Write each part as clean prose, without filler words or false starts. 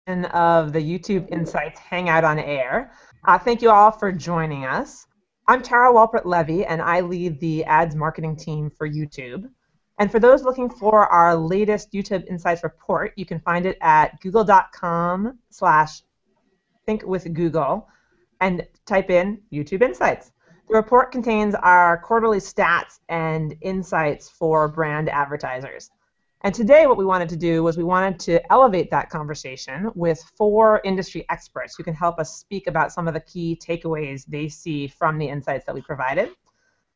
Of the YouTube Insights Hangout on Air. Thank you all for joining us. I'm Tara Walpert Levy, and I lead the ads marketing team for YouTube. And for those looking for our latest YouTube Insights report, you can find it at google.com/thinkwithgoogle and type in YouTube Insights. The report contains our quarterly stats and insights for brand advertisers. And today what we wanted to do was we wanted to elevate that conversation with 4 industry experts who can help us speak about some of the key takeaways they see from the insights that we provided.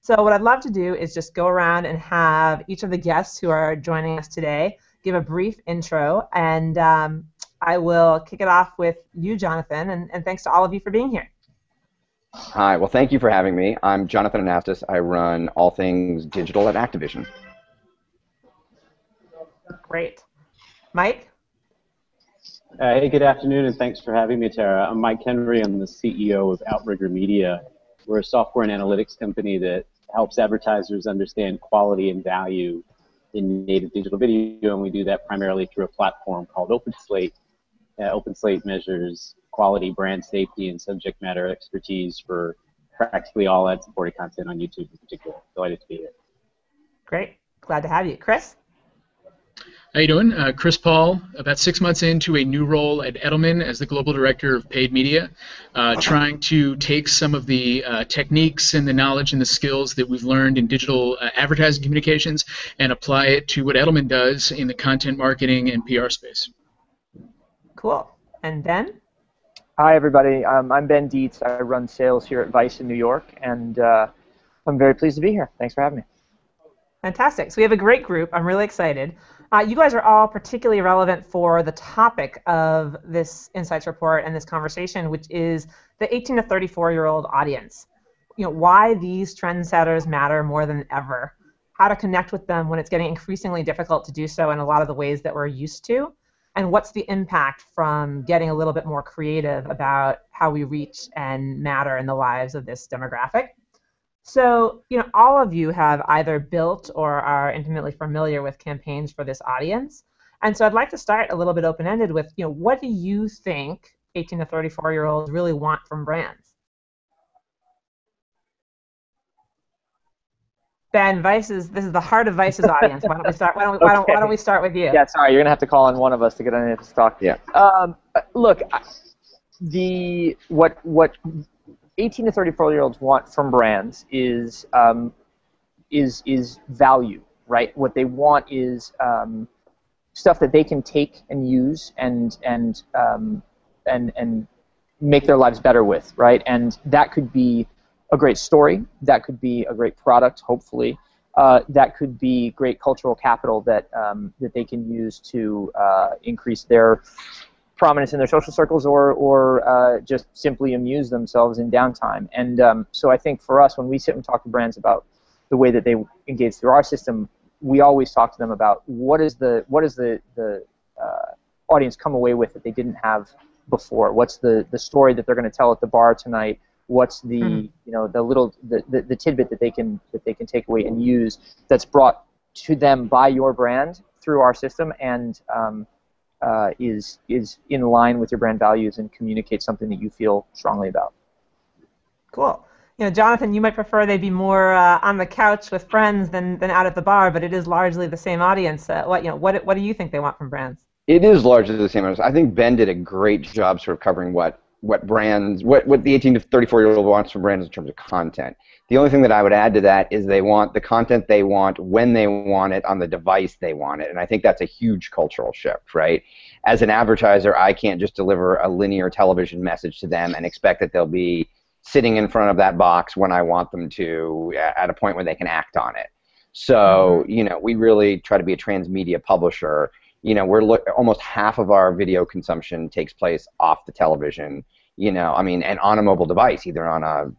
So what I'd love to do is just go around and have each of the guests who are joining us today give a brief intro, and I will kick it off with you, Jonathan, and thanks to all of you for being here. Hi, well, thank you for having me. I'm Jonathan Anastas. I run all things digital at Activision. Great. Mike? Hey, good afternoon, and thanks for having me, Tara. I'm Mike Henry. I'm the CEO of Outrigger Media. We're a software and analytics company that helps advertisers understand quality and value in native digital video, and we do that primarily through a platform called OpenSlate. OpenSlate measures quality, brand safety, and subject matter expertise for practically all ad-supported content on YouTube in particular. Delighted to be here. Great. Glad to have you. Chris? How you doing? Chris Paul, about 6 months into a new role at Edelman as the Global Director of Paid Media, trying to take some of the techniques and the knowledge and the skills that we've learned in digital advertising communications and apply it to what Edelman does in the content marketing and PR space. Cool. And Ben? Hi, everybody. I'm Ben Dietz. I run sales here at Vice in New York, and I'm very pleased to be here. Thanks for having me. Fantastic. So we have a great group. I'm really excited. You guys are all particularly relevant for the topic of this Insights report and this conversation, which is the 18 to 34-year-old audience. You know, why these trendsetters matter more than ever, how to connect with them when it's getting increasingly difficult to do so in a lot of the ways that we're used to, and what's the impact from getting a little bit more creative about how we reach and matter in the lives of this demographic. So, you know, all of you have either built or are intimately familiar with campaigns for this audience. And so I'd like to start a little bit open-ended with, you know, what do you think 18 to 34-year-olds really want from brands? Ben, this is the heart of Vice's audience. Why don't we start? Why don't we start with you? Yeah, sorry, you're gonna have to call on one of us to get on this talk. Yeah. Look, what 18 to 34-year-olds want from brands is value, right? What they want is stuff that they can take and use and make their lives better with, right? And that could be a great story, that could be a great product, hopefully, that could be great cultural capital that that they can use to increase their prominence in their social circles, or just simply amuse themselves in downtime. And so I think for us, when we sit and talk to brands about the way that they engage through our system, we always talk to them about what is the audience come away with that they didn't have before. What's the story that they're going to tell at the bar tonight? What's the you know, the tidbit that they can take away and use that's brought to them by your brand through our system, and is in line with your brand values and communicate something that you feel strongly about. Cool. You know, Jonathan, you might prefer they be more on the couch with friends than out at the bar, but it is largely the same audience. What do you think they want from brands? It is largely the same. I think Ben did a great job sort of covering what the 18 to 34-year-old wants from brands in terms of content. The only thing that I would add to that is they want the content they want when they want it on the device they want it, and I think that's a huge cultural shift, right? As an advertiser, I can't just deliver a linear television message to them and expect that they'll be sitting in front of that box when I want them to at a point where they can act on it. So, you know, we really try to be a transmedia publisher. You know, almost half of our video consumption takes place off the television, you know, I mean, and on a mobile device, either on a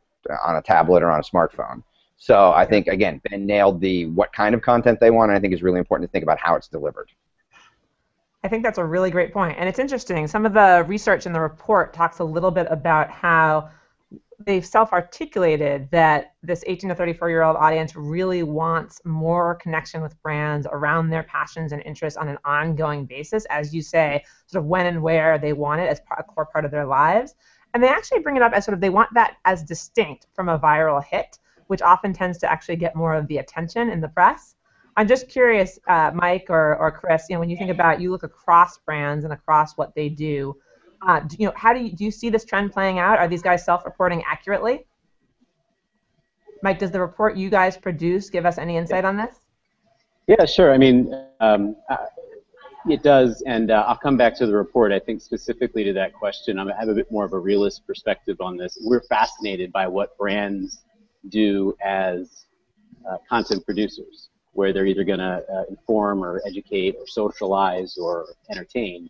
tablet or on a smartphone. So I think, again, Ben nailed what kind of content they want, and I think it's really important to think about how it's delivered. I think that's a really great point. And it's interesting. Some of the research in the report talks a little bit about how they've self-articulated that this 18 to 34-year-old audience really wants more connection with brands around their passions and interests on an ongoing basis, as you say, sort of when and where they want it as a core part of their lives. And they actually bring it up as sort of they want that as distinct from a viral hit, which often tends to actually get more of the attention in the press. I'm just curious, Mike or Chris, when you think about, you look across brands and across what they do, how do you see this trend playing out? Are these guys self-reporting accurately? Mike, does the report you guys produce give us any insight on this? Yeah, sure. I mean, it does, and I'll come back to the report. I think specifically to that question, I have a bit more of a realist perspective on this. We're fascinated by what brands do as content producers, where they're either going to inform or educate or socialize or entertain.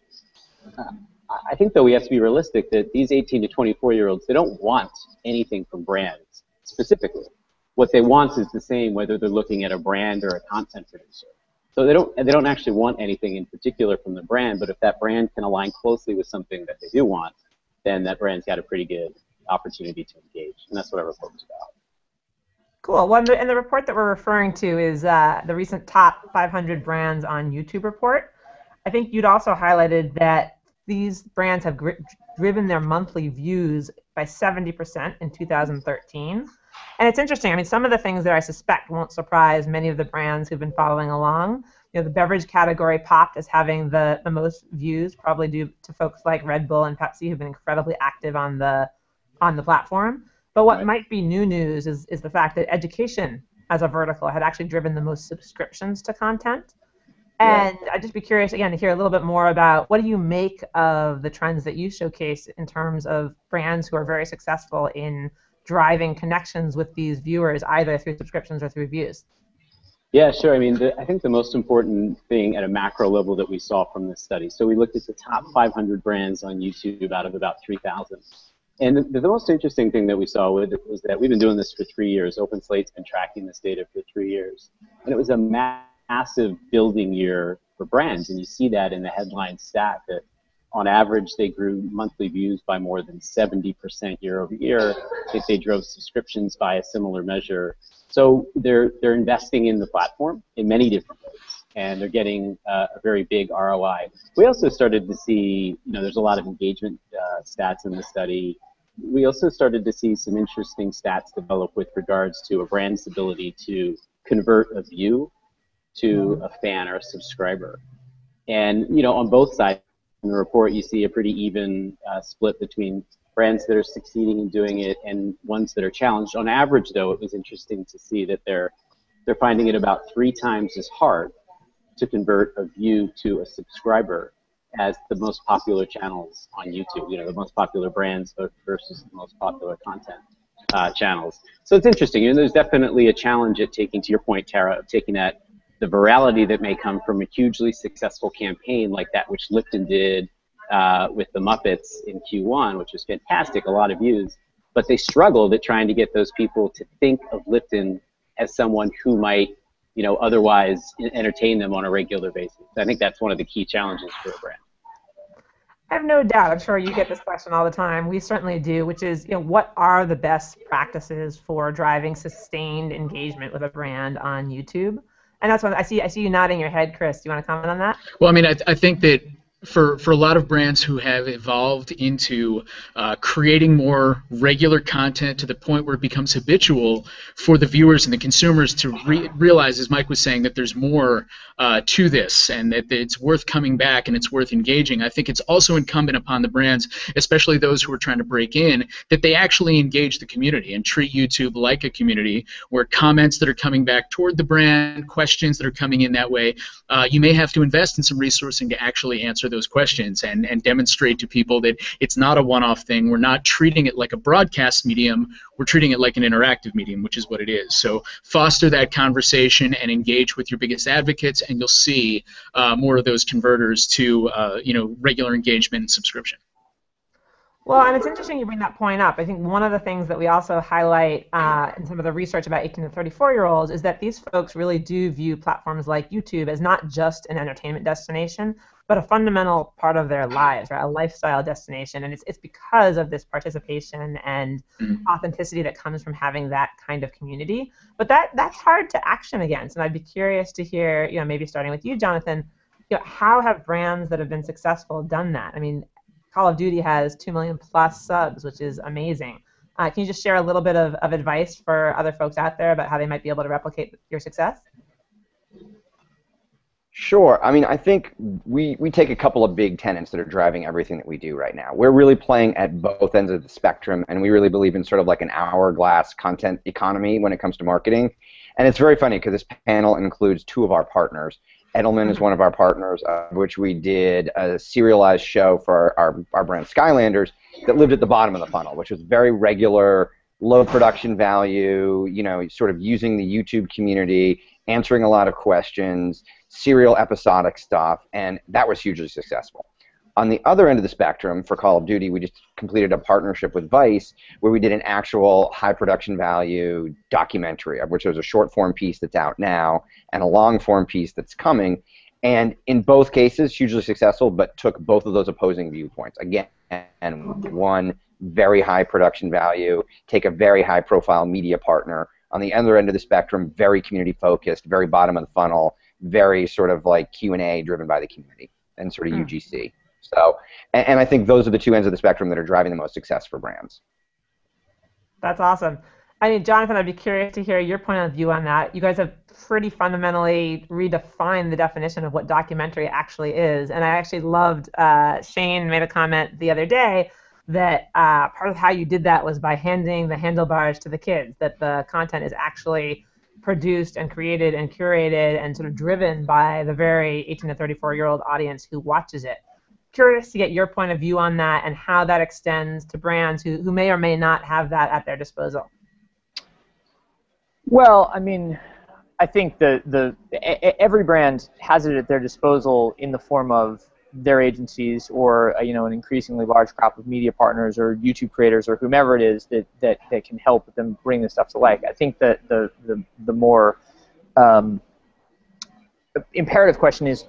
I think, though, we have to be realistic that these 18 to 24-year-olds, they don't want anything from brands specifically. What they want is the same whether they're looking at a brand or a content producer. So they don't actually want anything in particular from the brand, but if that brand can align closely with something that they do want, then that brand's got a pretty good opportunity to engage, and that's what our report's about. Cool. Well, and the report that we're referring to is the recent top 500 brands on YouTube report. I think you'd also highlighted that these brands have driven their monthly views by 70% in 2013. And it's interesting. I mean, some of the things that I suspect won't surprise many of the brands who've been following along. The beverage category popped as having the most views, probably due to folks like Red Bull and Pepsi, who've been incredibly active on the platform. But what might be new news is the fact that education as a vertical had actually driven the most subscriptions to content. And I'd just be curious, again, to hear a little bit more about what do you make of the trends that you showcase in terms of brands who are very successful in driving connections with these viewers, either through subscriptions or through views? Yeah, sure. I mean, I think the most important thing at a macro level that we saw from this study, so we looked at the top 500 brands on YouTube out of about 3,000. And the most interesting thing that we saw was that we've been doing this for 3 years. OpenSlate's been tracking this data for 3 years. And it was a massive building year for brands. And you see that in the headline stat that on average they grew monthly views by more than 70% year over year. If they drove subscriptions by a similar measure. So they're investing in the platform in many different ways. And they're getting a very big ROI. We also started to see, there's a lot of engagement stats in the study. We also started to see some interesting stats develop with regards to a brand's ability to convert a view to a fan or a subscriber. And, on both sides in the report, you see a pretty even split between brands that are succeeding in doing it and ones that are challenged. On average, though, it was interesting to see that they're finding it about 3 times as hard to convert a view to a subscriber as the most popular channels on YouTube, the most popular brands versus the most popular content channels. So it's interesting. There's definitely a challenge at taking, to your point, Tara, of taking the virality that may come from a hugely successful campaign like that which Lipton did with the Muppets in Q1, which was fantastic, a lot of views, but they struggled at trying to get those people to think of Lipton as someone who might otherwise entertain them on a regular basis. I think that's one of the key challenges for a brand. I have no doubt. I'm sure you get this question all the time. We certainly do, which is, what are the best practices for driving sustained engagement with a brand on YouTube? And that's what I see you nodding your head, Chris. Do you want to comment on that? Well, I mean, I think that for a lot of brands who have evolved into creating more regular content to the point where it becomes habitual for the viewers and the consumers to realize, as Mike was saying, that there's more to this and that it's worth coming back and it's worth engaging. I think it's also incumbent upon the brands, especially those who are trying to break in, that they actually engage the community and treat YouTube like a community where comments that are coming back toward the brand, questions that are coming in that way, you may have to invest in some resourcing to actually answer those questions and demonstrate to people that it's not a one-off thing. We're not treating it like a broadcast medium. We're treating it like an interactive medium, which is what it is. So foster that conversation and engage with your biggest advocates, and you'll see more of those converters to regular engagement and subscription. Well, and it's interesting you bring that point up. I think one of the things that we also highlight in some of the research about 18 to 34-year-olds is that these folks really do view platforms like YouTube as not just an entertainment destination, but a fundamental part of their lives, right? A lifestyle destination. And it's because of this participation and authenticity that comes from having that kind of community. But that's hard to action against. And I'd be curious to hear, maybe starting with you, Jonathan, how have brands that have been successful done that? I mean, Call of Duty has 2 million plus subs, which is amazing. Can you just share a little bit of advice for other folks out there about how they might be able to replicate your success? Sure. I mean, I think we take a couple of big tenets that are driving everything that we do right now. We're really playing at both ends of the spectrum, and we really believe in sort of like an hourglass content economy when it comes to marketing. And it's very funny because this panel includes two of our partners. Edelman is one of our partners, of which we did a serialized show for our brand Skylanders that lived at the bottom of the funnel, which was very regular, low production value, sort of using the YouTube community, answering a lot of questions, serial episodic stuff, and that was hugely successful. On the other end of the spectrum, for Call of Duty, we just completed a partnership with Vice where we did an actual high production value documentary, of which there's a short form piece that's out now and a long form piece that's coming. And in both cases, hugely successful, but took both of those opposing viewpoints. Again, and one very high production value, take a very high profile media partner. On the other end of the spectrum, very community focused, very bottom of the funnel, very sort of like Q&A driven by the community and sort of UGC. So, and I think those are the two ends of the spectrum that are driving the most success for brands. That's awesome. I mean, Jonathan, I'd be curious to hear your point of view on that. You guys have pretty fundamentally redefined the definition of what documentary actually is. And I actually loved, Shane made a comment the other day that part of how you did that was by handing the handlebars to the kids, that the content is actually produced and created and curated and sort of driven by the very 18 to 34-year-old audience who watches it. Curious to get your point of view on that and how that extends to brands who may or may not have that at their disposal. Well, I mean, I think every brand has it at their disposal in the form of their agencies or an increasingly large crop of media partners or YouTube creators or whomever it is that can help them bring this stuff to life. I think that the more imperative question is,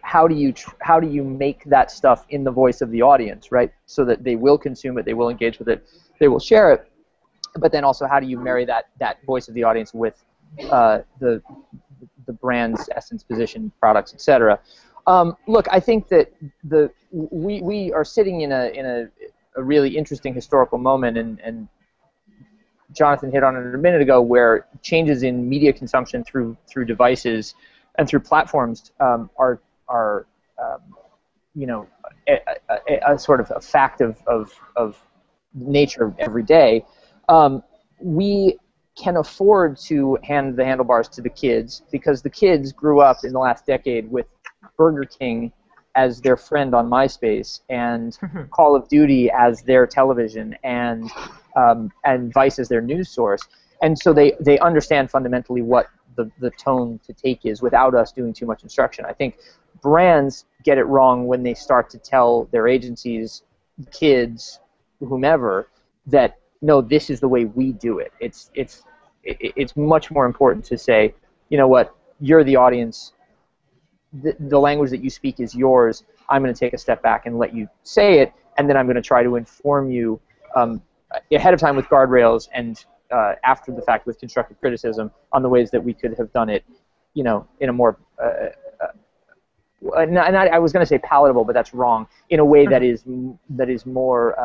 how do you make that stuff in the voice of the audience, right? So that they will consume it, they will engage with it, they will share it. But then also, how do you marry that voice of the audience with the brand's essence, position, products, etc. Look, I think that we are sitting in a really interesting historical moment, and Jonathan hit on it a minute ago, where changes in media consumption through devices and through platforms are a sort of a fact of nature every day. We can afford to hand the handlebars to the kids because the kids grew up in the last decade with Burger King as their friend on MySpace and Call of Duty as their television and Vice as their news source. And so they understand fundamentally what the tone to take is without us doing too much instruction. I think brands get it wrong when they start to tell their agencies, kids, whomever, that no, this is the way we do it. It's much more important to say, you know what, you're the audience. The language that you speak is yours. I'm going to take a step back and let you say it, and then I'm going to try to inform you ahead of time with guardrails and after the fact with constructive criticism on the ways that we could have done it, in a more and I was going to say palatable, but that's wrong. In a way that is more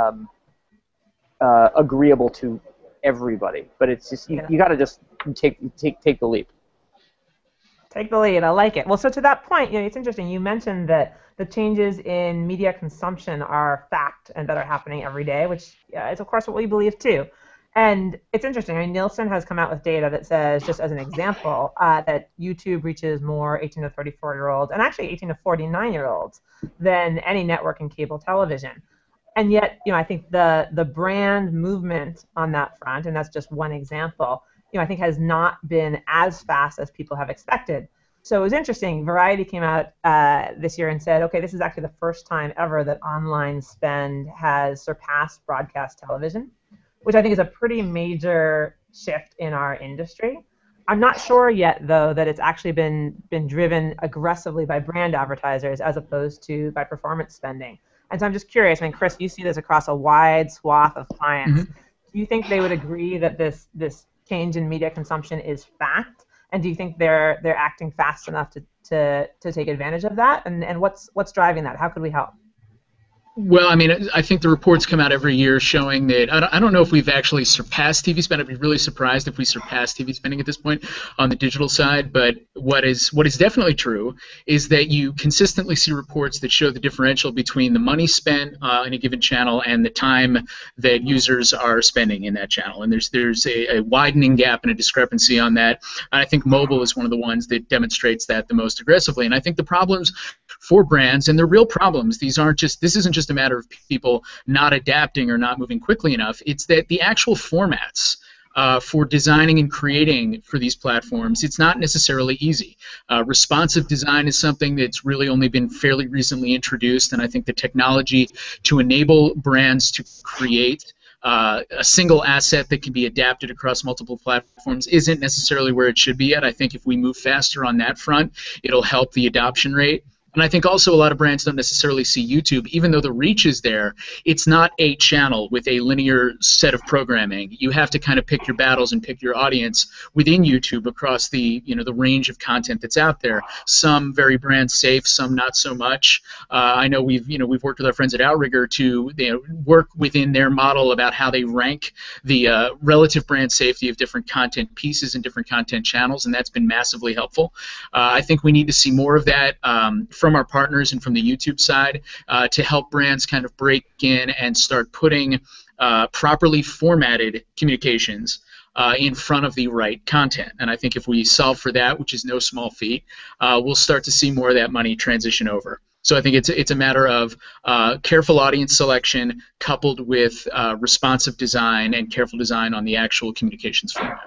agreeable to everybody. But it's just you got to just take the leap. Take the lead. I like it. Well, so to that point, it's interesting. You mentioned that the changes in media consumption are fact and that are happening every day, which is, of course, what we believe too. And it's interesting. I mean, Nielsen has come out with data that says, just as an example, that YouTube reaches more 18 to 34-year-olds and actually 18 to 49-year-olds than any network in cable television. And yet, I think the brand movement on that front, and that's just one example, I think has not been as fast as people have expected. So it was interesting. Variety came out this year and said, okay, this is actually the first time ever that online spend has surpassed broadcast television, which I think is a pretty major shift in our industry. I'm not sure yet, though, that it's actually been driven aggressively by brand advertisers as opposed to by performance spending. And so I'm just curious. I mean, Chris, you see this across a wide swath of clients. Mm-hmm. Do you think they would agree that this change in media consumption is fact? And do you think they're acting fast enough to take advantage of that? And what's driving that? How could we help? Well, I mean, I think the reports come out every year showing that I don't know if we've actually surpassed TV spend. I'd be really surprised if we surpass TV spending at this point on the digital side. But what is definitely true is that you consistently see reports that show the differential between the money spent in a given channel and the time that users are spending in that channel. And there's a widening gap and a discrepancy on that. And I think mobile is one of the ones that demonstrates that the most aggressively. And I think the problems for brands, and they're real problems. This isn't just a matter of people not adapting or not moving quickly enough. It's that the actual formats for designing and creating for these platforms, it's not necessarily easy. Responsive design is something that's really only been fairly recently introduced, and I think the technology to enable brands to create a single asset that can be adapted across multiple platforms isn't necessarily where it should be yet. I think if we move faster on that front, it'll help the adoption rate. And I think also a lot of brands don't necessarily see YouTube, even though the reach is there. It's not a channel with a linear set of programming. You have to kind of pick your battles and pick your audience within YouTube across the range of content that's out there. Some very brand safe, some not so much. I know we've worked with our friends at Outrigger to work within their model about how they rank the relative brand safety of different content pieces and different content channels, and that's been massively helpful. I think we need to see more of that from our partners and from the YouTube side to help brands kind of break in and start putting properly formatted communications in front of the right content. And I think if we solve for that, which is no small feat, we'll start to see more of that money transition over. So I think it's a matter of careful audience selection coupled with responsive design and careful design on the actual communications format.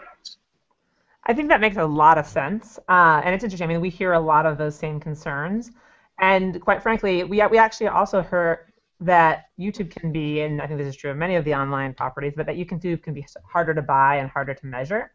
I think that makes a lot of sense, and it's interesting. I mean, we hear a lot of those same concerns, and quite frankly, we actually also heard that YouTube can be, and I think this is true of many of the online properties, but that YouTube can be harder to buy and harder to measure.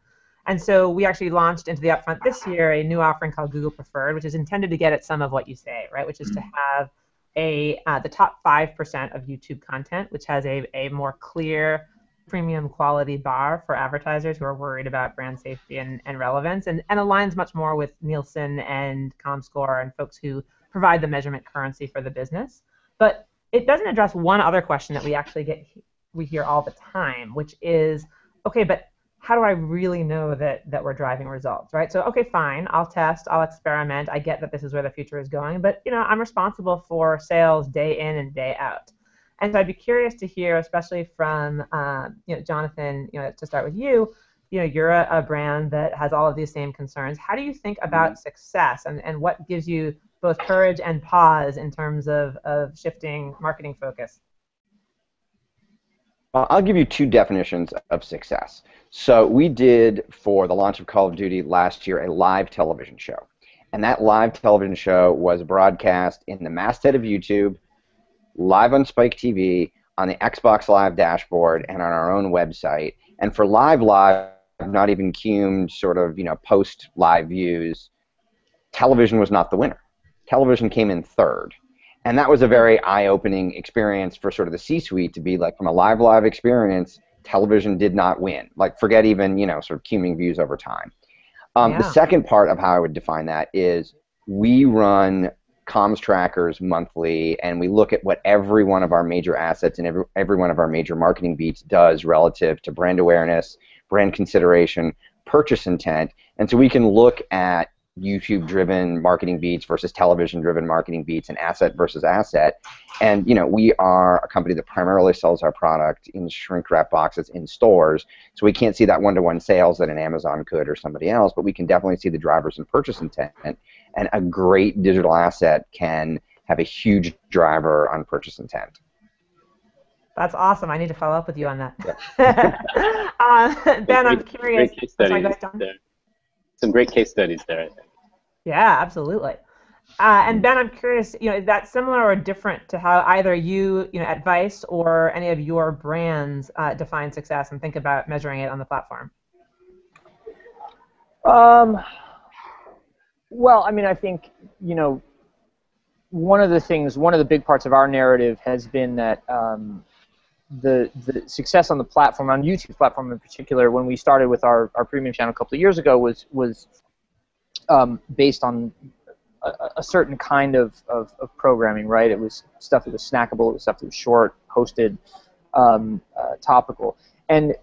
And so we actually launched into the upfront this year a new offering called Google Preferred, which is intended to get at some of what you say, right? Which is to have the top 5% of YouTube content, which has a more clear premium quality bar for advertisers who are worried about brand safety and relevance, and aligns much more with Nielsen and ComScore and folks who provide the measurement currency for the business. But it doesn't address one other question that we hear all the time, which is, okay, but how do I really know that we're driving results, right? So, okay, fine, I'll test, I'll experiment, I get that this is where the future is going, but I'm responsible for sales day in and day out. And so I'd be curious to hear, especially from Jonathan, to start with you, you're a brand that has all of these same concerns. How do you think about success, and what gives you both courage and pause in terms of shifting marketing focus? I'll give you two definitions of success. So we did, for the launch of Call of Duty last year, a live television show. And that live television show was broadcast in the masthead of YouTube, live on Spike TV, on the Xbox Live dashboard, and on our own website. And for live, not even cumed sort of post live views, television was not the winner. Television came in third. And that was a very eye-opening experience for sort of the C-suite to be like, from a live experience, television did not win. Like, forget even sort of cuming views over time. The second part of how I would define that is we run comms trackers monthly, and we look at what every one of our major assets and every one of our major marketing beats does relative to brand awareness, brand consideration, purchase intent. And so we can look at YouTube-driven marketing beats versus television-driven marketing beats, and asset versus asset. And we are a company that primarily sells our product in shrink-wrap boxes in stores, so we can't see that one-to-one sales that an Amazon could or somebody else, but we can definitely see the drivers in purchase intent. And a great digital asset can have a huge driver on purchase intent. That's awesome. I need to follow up with you on that. Yeah. Ben, I'm curious. Great case studies there. Some great case studies there, I think. Yeah, absolutely. And Ben, I'm curious, is that similar or different to how either you at Vice or any of your brands define success and think about measuring it on the platform? Well, I mean, I think, one of the big parts of our narrative has been that the success on the platform, on YouTube's platform in particular, when we started with our premium channel a couple of years ago, was based on a certain kind of programming, right? It was stuff that was snackable, it was stuff that was short, posted, topical. And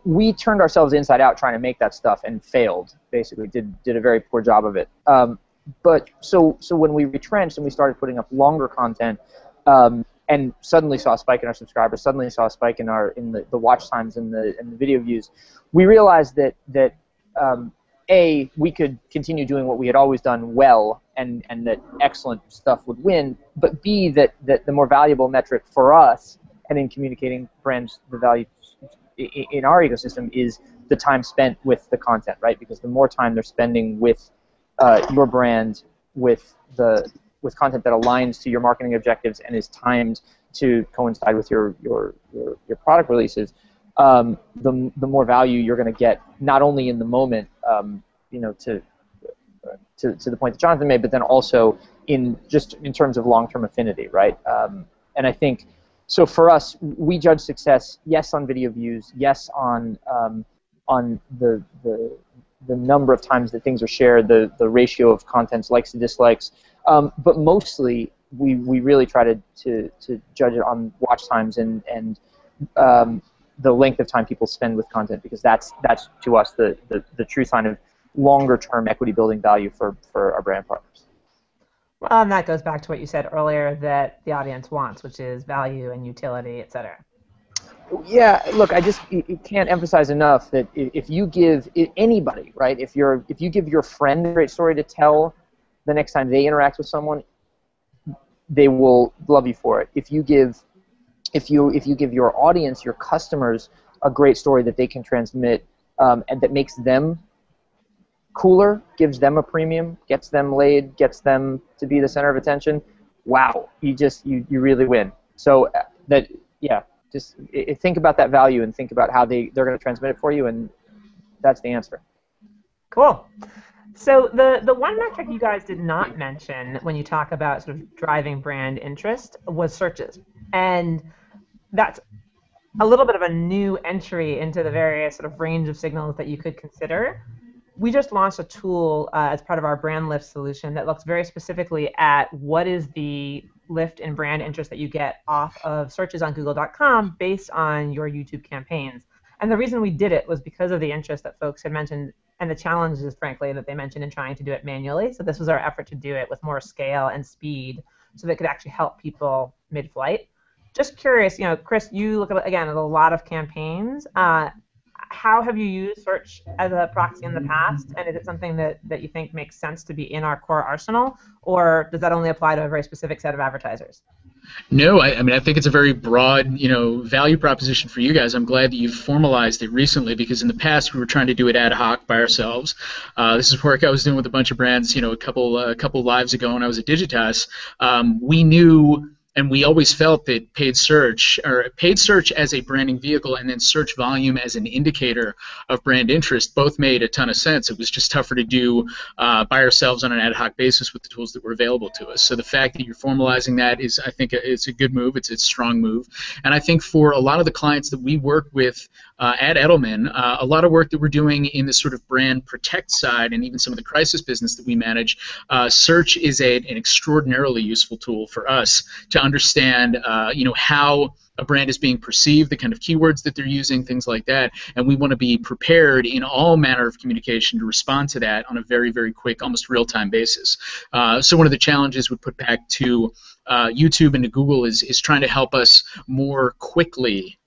we turned ourselves inside out trying to make that stuff and failed, basically, did a very poor job of it. But so when we retrenched and we started putting up longer content, and suddenly saw a spike in our subscribers, suddenly saw a spike in the watch times and the video views, we realized that A, we could continue doing what we had always done well, and that excellent stuff would win, but B, that the more valuable metric for us and in communicating brands the value in our ecosystem is the time spent with the content, right? Because the more time they're spending with your brand, with content that aligns to your marketing objectives and is timed to coincide with your product releases, the more value you're going to get, not only in the moment, to the point that Jonathan made, but then also in terms of long-term affinity, right? And I think, so for us, we judge success, yes, on video views, yes, on the number of times that things are shared, the ratio of contents, likes to dislikes, but mostly we really try to judge it on watch times and the length of time people spend with content, because that's to us the true sign of longer-term equity-building value for our brand partners. Well, and that goes back to what you said earlier that the audience wants, which is value and utility, et cetera. Yeah, look, I just can't emphasize enough that if you give anybody, right, if you give your friend a great story to tell the next time they interact with someone, they will love you for it. If you give your audience, your customers, a great story that they can transmit and that makes them cooler, gives them a premium, gets them laid, gets them to be the center of attention, wow, you really win. So just think about that value and think about how they're going to transmit it for you, and that's the answer. Cool. So the one metric you guys did not mention when you talk about sort of driving brand interest was searches, and that's a little bit of a new entry into the various sort of range of signals that you could consider. We just launched a tool as part of our brand lift solution that looks very specifically at what is the lift in brand interest that you get off of searches on Google.com based on your YouTube campaigns. And the reason we did it was because of the interest that folks had mentioned and the challenges, frankly, that they mentioned in trying to do it manually. So this was our effort to do it with more scale and speed so that it could actually help people mid-flight. Just curious, Chris, you look at, again, at a lot of campaigns. How have you used search as a proxy in the past, and is it something that you think makes sense to be in our core arsenal, or does that only apply to a very specific set of advertisers? No, I mean, I think it's a very broad, value proposition for you guys. I'm glad that you've formalized it recently, because in the past we were trying to do it ad hoc by ourselves. This is work I was doing with a bunch of brands, a couple lives ago when I was at Digitas. We knew, and we always felt that paid search as a branding vehicle and then search volume as an indicator of brand interest both made a ton of sense. It was just tougher to do by ourselves on an ad hoc basis with the tools that were available to us. So the fact that you're formalizing that is, I think, it's a good move. It's a strong move. And I think for a lot of the clients that we work with at Edelman, a lot of work that we're doing in the sort of brand protect side and even some of the crisis business that we manage, search is an extraordinarily useful tool for us to understand, how a brand is being perceived, the kind of keywords that they're using, things like that, and we want to be prepared in all manner of communication to respond to that on a very, very quick, almost real-time basis. So one of the challenges we put back to YouTube and to Google is trying to help us more quickly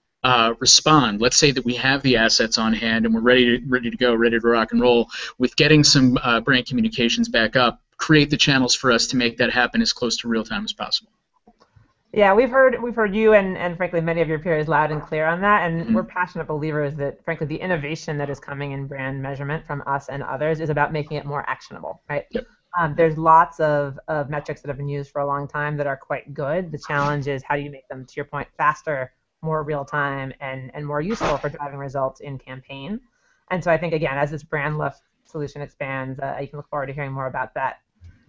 respond. Let's say that we have the assets on hand and we're ready to go, ready to rock and roll with getting some brand communications back up. Create the channels for us to make that happen as close to real time as possible. Yeah, we've heard you and frankly many of your peers loud and clear on that, and we're passionate believers that frankly the innovation that is coming in brand measurement from us and others is about making it more actionable, right? Yep. There's lots of metrics that have been used for a long time that are quite good. The challenge is how do you make them, to your point, faster, more real time, and more useful for driving results in campaign. And so I think again, as this brand lift solution expands, you can look forward to hearing more about that.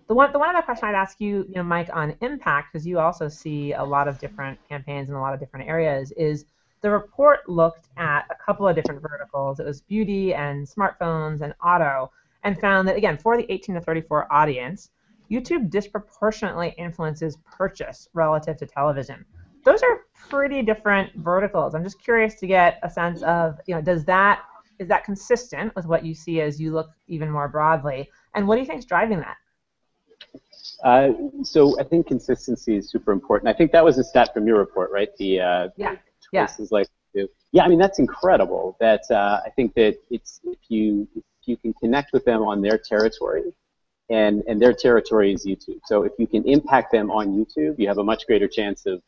The one other question I'd ask you, Mike, on impact, because you also see a lot of different campaigns in a lot of different areas, is the report looked at a couple of different verticals. It was beauty and smartphones and auto, and found that, again, for the 18 to 34 audience, YouTube disproportionately influences purchase relative to television. Those are pretty different verticals. I'm just curious to get a sense of, is that consistent with what you see as you look even more broadly, and what do you think is driving that? So I think consistency is super important. I think that was a stat from your report, right? Yeah. Choices like yeah, I mean that's incredible. That I think that it's if you can connect with them on their territory, and their territory is YouTube. So if you can impact them on YouTube, you have a much greater chance of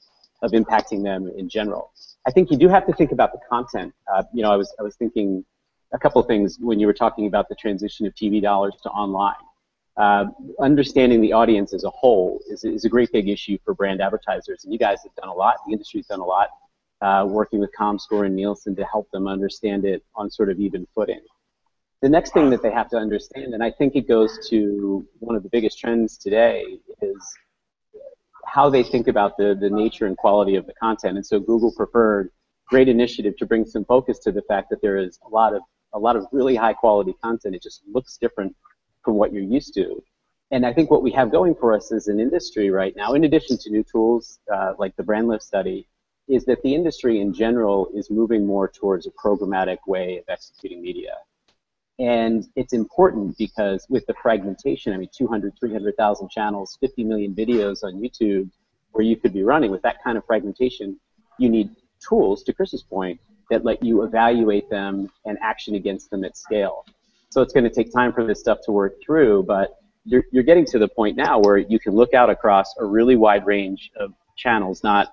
impacting them in general. I think you do have to think about the content. I was thinking a couple of things when you were talking about the transition of TV dollars to online. Understanding the audience as a whole is a great big issue for brand advertisers, and you guys have done a lot. The industry's done a lot, working with ComScore and Nielsen to help them understand it on sort of even footing. The next thing that they have to understand, and I think it goes to one of the biggest trends today, is how they think about the nature and quality of the content. And so Google Preferred, great initiative to bring some focus to the fact that there is a lot of really high quality content. It just looks different from what you're used to. And I think what we have going for us as an industry right now, in addition to new tools like the Brand Lift study, is that the industry in general is moving more towards a programmatic way of executing media. And it's important because with the fragmentation, I mean 200, 300,000 channels, 50 million videos on YouTube where you could be running, with that kind of fragmentation, you need tools, to Chris's point, that let you evaluate them and action against them at scale. So it's going to take time for this stuff to work through, but you're getting to the point now where you can look out across a really wide range of channels, not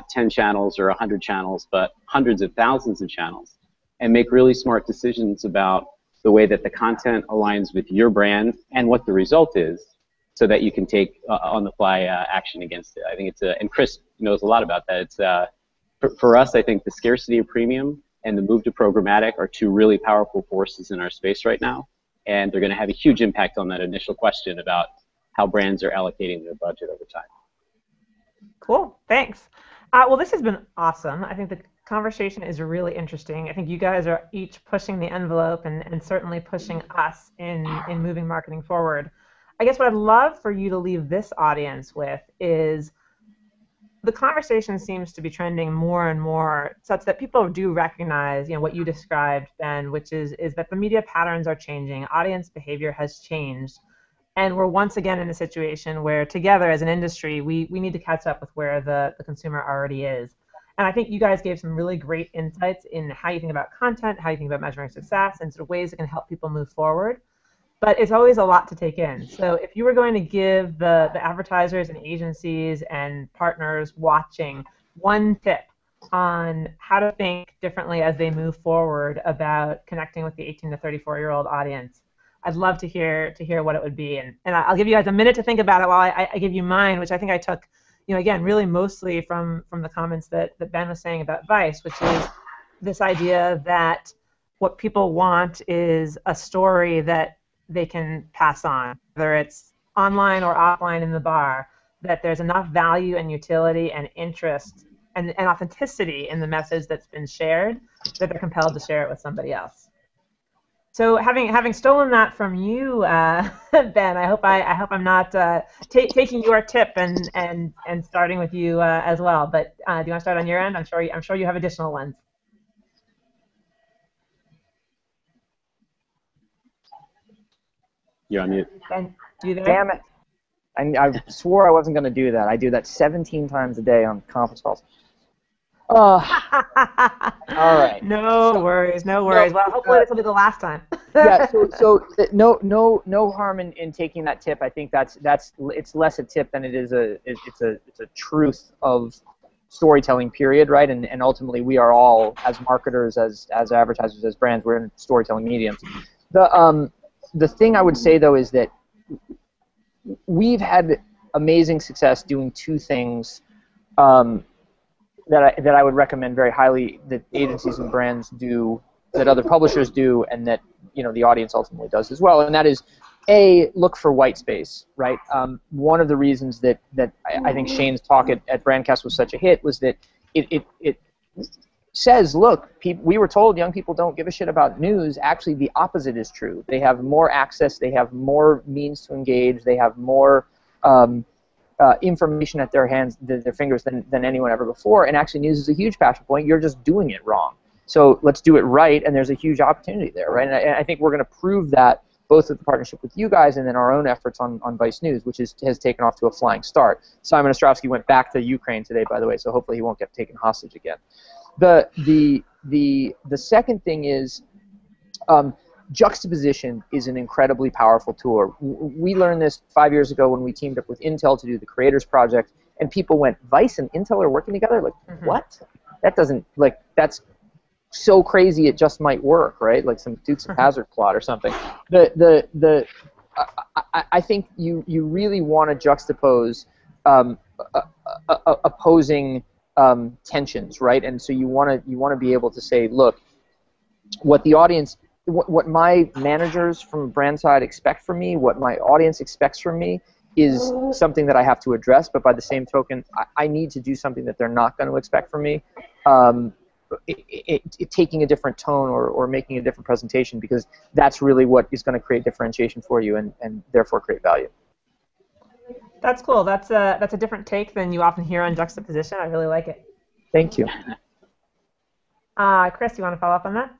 10 channels or 100 channels, but hundreds of thousands of channels, and make really smart decisions about the way that the content aligns with your brand and what the result is, so that you can take on-the-fly action against it. I think it's and Chris knows a lot about that. It's for us, I think the scarcity of premium and the move to programmatic are two really powerful forces in our space right now, and they're going to have a huge impact on that initial question about how brands are allocating their budget over time. Cool, thanks. Well, this has been awesome. I think the conversation is really interesting. I think you guys are each pushing the envelope and certainly pushing us in moving marketing forward. I guess what I'd love for you to leave this audience with is the conversation seems to be trending more and more such that people do recognize, what you described, Ben, which is that the media patterns are changing, audience behavior has changed, and we're once again in a situation where together as an industry, we need to catch up with where the consumer already is. And I think you guys gave some really great insights in how you think about content, how you think about measuring success, and sort of ways that can help people move forward. But it's always a lot to take in. So if you were going to give the advertisers and agencies and partners watching one tip on how to think differently as they move forward about connecting with the 18 to 34-year-old audience, I'd love to hear what it would be. And I'll give you guys a minute to think about it while I give you mine, which I think I took, again, really mostly from the comments that Ben was saying about Vice, which is this idea that what people want is a story that they can pass on, whether it's online or offline in the bar, that there's enough value and utility and interest and authenticity in the message that's been shared that they're compelled to share it with somebody else. So having stolen that from you, Ben, I hope I'm not taking your tip and starting with you as well. But do you want to start on your end? I'm sure you have additional ones. You're on mute. Ben, you there? Damn it. I swore I wasn't going to do that. I do that 17 times a day on conference calls. All right. No worries, no worries. Well, hopefully this will be the last time. Yeah. No harm in taking that tip. I think it's less a tip than it is it's a truth of storytelling, period, right? And ultimately we are all, as marketers, as advertisers, as brands, we're in storytelling mediums. The thing I would say though is that we've had amazing success doing two things that I would recommend very highly that agencies and brands do, that other publishers do, and that the audience ultimately does as well. And that is, A, look for white space, right? One of the reasons that I think Shane's talk at Brandcast was such a hit was that it says, look, we were told young people don't give a shit about news. Actually, the opposite is true. They have more access. They have more means to engage. They have more information at their fingers than anyone ever before. And actually, news is a huge passion point. You're just doing it wrong. So let's do it right, and there's a huge opportunity there, right? And I think we're going to prove that both with the partnership with you guys and then our own efforts on Vice News, which has taken off to a flying start. Simon Ostrowski went back to Ukraine today, by the way, so hopefully he won't get taken hostage again. The second thing is juxtaposition is an incredibly powerful tool. We learned this 5 years ago when we teamed up with Intel to do the Creators Project, and people went, Vice and Intel are working together? Like, what? That doesn't, like, that's so crazy it just might work, right? Like some Dukes of Hazzard plot or something. I think you really want to juxtapose opposing tensions, right? And so you want to be able to say, look, what the audience, what my managers from a brand side expect from me, what my audience expects from me is something that I have to address, but by the same token, I need to do something that they're not going to expect from me. Taking a different tone or making a different presentation, because that's really what is going to create differentiation for you and therefore create value. That's cool. That's a different take than you often hear on juxtaposition. I really like it. Thank you. Chris, you want to follow up on that?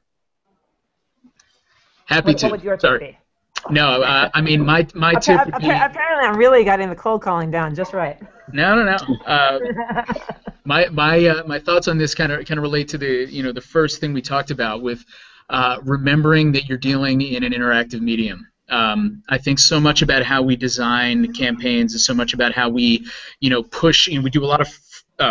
Happy to. What would your take be? No, I mean my tip would be... Apparently, I'm really getting the cold calling down just right. No. My thoughts on this kind of relate to the first thing we talked about with remembering that you're dealing in an interactive medium. I think so much about how we design campaigns is so much about how we push. We do a lot of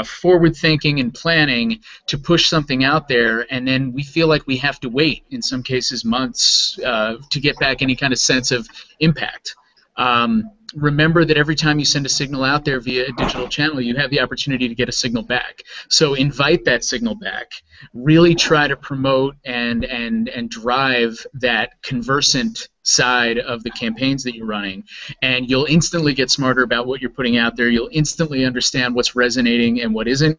forward thinking and planning to push something out there, and then we feel like we have to wait, in some cases months, to get back any kind of sense of impact. Remember that every time you send a signal out there via a digital channel, you have the opportunity to get a signal back. So invite that signal back. Really try to promote and drive that conversant side of the campaigns that you're running, and you'll instantly get smarter about what you're putting out there. You'll instantly understand what's resonating and what isn't.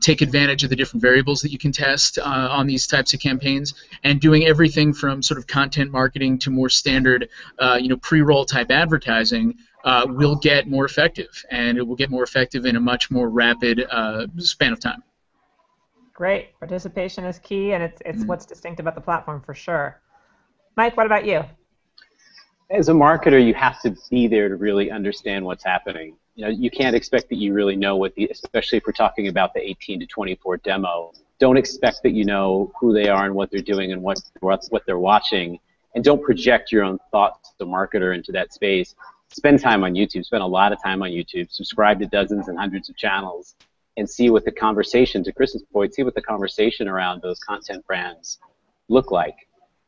Take advantage of the different variables that you can test on these types of campaigns, and doing everything from sort of content marketing to more standard pre-roll type advertising will get more effective, and it will get more effective in a much more rapid span of time. Great. Participation is key, and it's what's distinct about the platform for sure. Mike, what about you? As a marketer, you have to be there to really understand what's happening. You can't expect that you really know especially if we're talking about the 18 to 24 demo. Don't expect that you know who they are and what they're doing and what they're watching, and don't project your own thoughts as a marketer into that space. Spend time on YouTube. Spend a lot of time on YouTube. Subscribe to dozens and hundreds of channels, and see what the conversation, to Chris's point, see what the conversation around those content brands look like.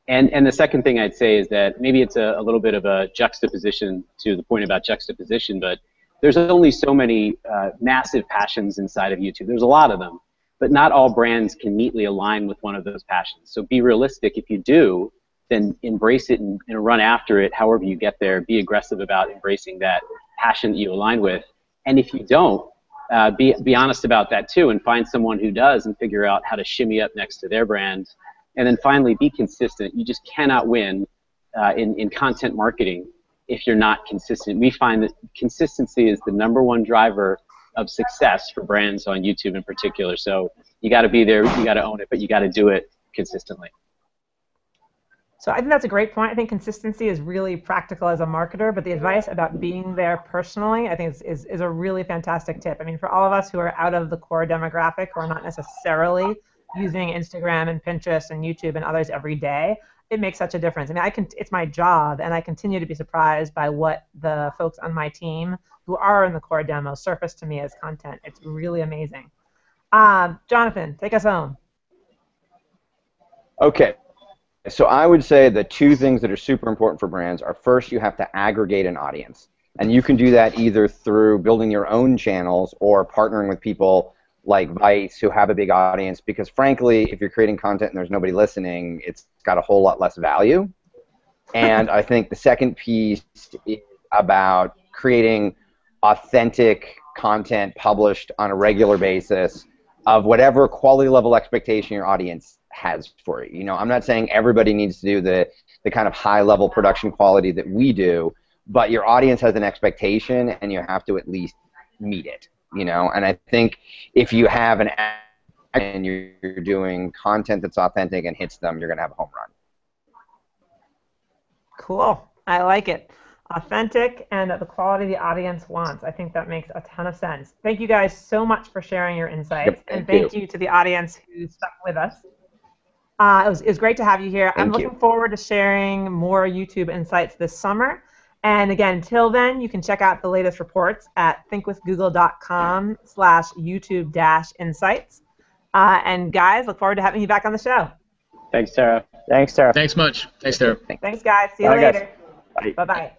And the second thing I'd say is that maybe it's a little bit of a juxtaposition to the point about juxtaposition, but there's only so many massive passions inside of YouTube. There's a lot of them, but not all brands can neatly align with one of those passions. So be realistic. If you do, then embrace it and run after it however you get there. Be aggressive about embracing that passion that you align with. And if you don't, be honest about that too, and find someone who does and figure out how to shimmy up next to their brand. And then finally, be consistent. You just cannot win in content marketing if you're not consistent. We find that consistency is the #1 driver of success for brands on YouTube in particular. So you got to be there, you got to own it, but you got to do it consistently. So I think that's a great point. I think consistency is really practical as a marketer, but the advice about being there personally, I think is a really fantastic tip. I mean, for all of us who are out of the core demographic, who are not necessarily using Instagram and Pinterest and YouTube and others every day, it makes such a difference. I mean, it's my job, and I continue to be surprised by what the folks on my team who are in the core demo surface to me as content. It's really amazing. Jonathan, take us home. Okay. So I would say the two things that are super important for brands are, first, you have to aggregate an audience. And you can do that either through building your own channels or partnering with people like Vice who have a big audience, because frankly, if you're creating content and there's nobody listening, it's got a whole lot less value. And I think the second piece is about creating authentic content published on a regular basis of whatever quality level expectation your audience has for you. You know, I'm not saying everybody needs to do the kind of high level production quality that we do, but your audience has an expectation and you have to at least meet it, you know. And I think if you have an ad and you're doing content that's authentic and hits them, you're going to have a home run. Cool. I like it. Authentic and the quality the audience wants. I think that makes a ton of sense. Thank you guys so much for sharing your insights. Yep, and thank you to the audience who stuck with us. It was great to have you here. I'm looking forward to sharing more YouTube insights this summer. And again, till then, you can check out the latest reports at thinkwithgoogle.com/YouTube-insights. And guys, look forward to having you back on the show. Thanks, Tara. Thanks, Tara. Thanks much. Thanks, Tara. Thanks, guys. See you later. Bye-bye.